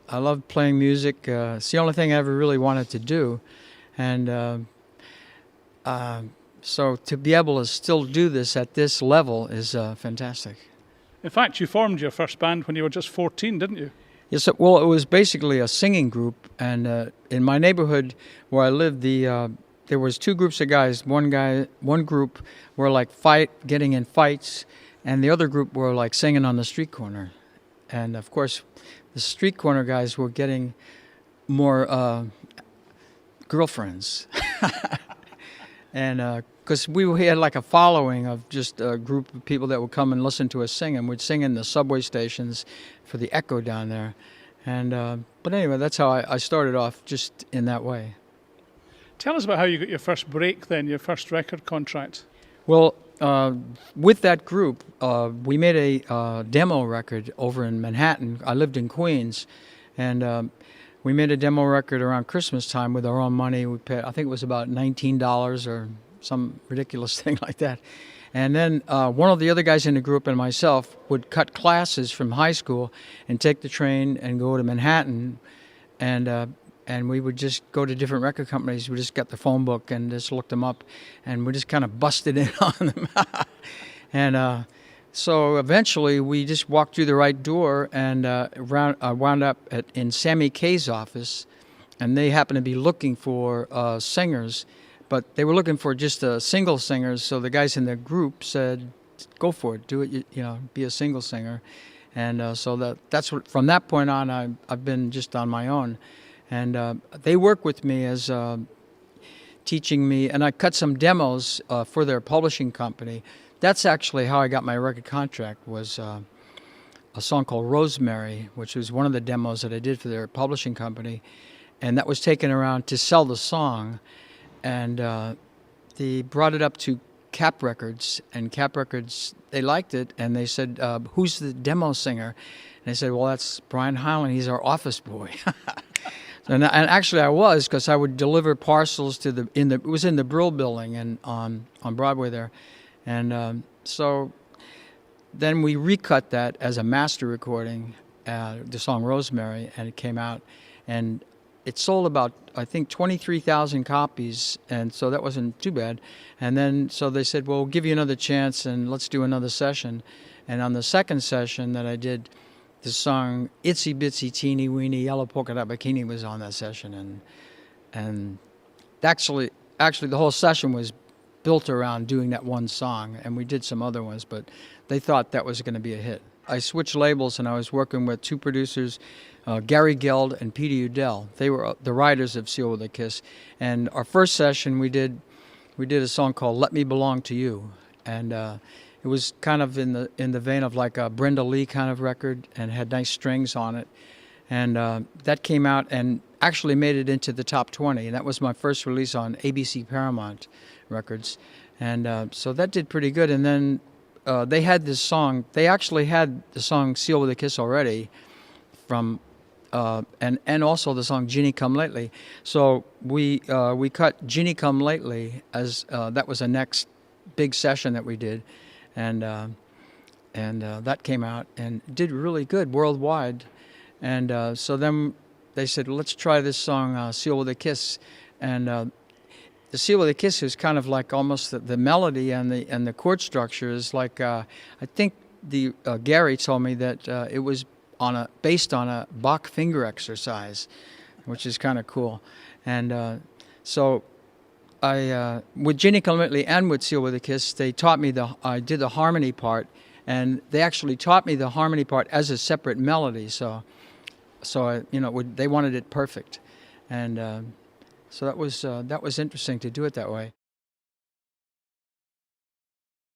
I love playing music. It's the only thing I ever really wanted to do. And so to be able to still do this at this level is fantastic. In fact, you formed your first band when you were just 14, didn't you? Yes, well, it was basically a singing group. And in my neighborhood where I lived, there was two groups of guys. One group were like getting in fights, and the other group were like singing on the street corner. And of course, the street corner guys were getting more girlfriends. And because we had like a following of just a group of people that would come and listen to us sing, and we'd sing in the subway stations for the echo down there. And but anyway, that's how I started off, just in that way. Tell us about how you got your first break then, your first record contract. Well, with that group, we made a demo record over in Manhattan. I lived in Queens, and we made a demo record around Christmas time with our own money. We paid, I think it was about $19 or some ridiculous thing like that. And then one of the other guys in the group and myself would cut classes from high school and take the train and go to Manhattan, and we would just go to different record companies. We just got the phone book and just looked them up, and we just kind of busted in on them. And so eventually we just walked through the right door and wound up in Sammy Kaye's office, and they happened to be looking for singers, but they were looking for just single singers. So the guys in the group said, "Go for it, do it. Be a single singer." And so that's what. From that point on, I've been just on my own. And they work with me as teaching me, and I cut some demos for their publishing company. That's actually how I got my record contract, was a song called Rosemary, which was one of the demos that I did for their publishing company. And that was taken around to sell the song. And they brought it up to Cap Records, and Cap Records, they liked it, and they said, "Who's the demo singer?" And I said, "Well, that's Brian Hyland. He's our office boy." And actually I was, because I would deliver parcels to it was in the Brill Building and on Broadway there. And so then we recut that as a master recording, the song Rosemary, and it came out. And it sold about, I think, 23,000 copies, and so that wasn't too bad. And then so they said, "Well, we'll give you another chance, and let's do another session." And on the second session that I did, the song "Itsy Bitsy Teeny Weeny Yellow Polka Dot Bikini" was on that session, and actually the whole session was built around doing that one song, and we did some other ones, but they thought that was going to be a hit. I switched labels, and I was working with two producers, Gary Geld and Peter Udell. They were the writers of "Seal with a Kiss," and our first session we did a song called "Let Me Belong to You," and it was kind of in the vein of like a Brenda Lee kind of record, and had nice strings on it. And that came out and actually made it into the top 20. And that was my first release on ABC Paramount Records. And so that did pretty good. And then they had this song. They actually had the song "Seal with a Kiss" already from, and also the song "Ginny Come Lately." So we cut "Ginny Come Lately" as that was the next big session that we did. And that came out and did really good worldwide. And so then they said, "Let's try this song, "Seal with a Kiss." And the "Seal with a Kiss" is kind of like almost the melody and the chord structure is like, I think Gary told me that it was based on a Bach finger exercise, which is kind of cool. And so I with "Ginny Come Lately" and with "Seal with a Kiss," they taught me I did the harmony part, and they actually taught me the harmony part as a separate melody. So they wanted it perfect, and so that was interesting to do it that way.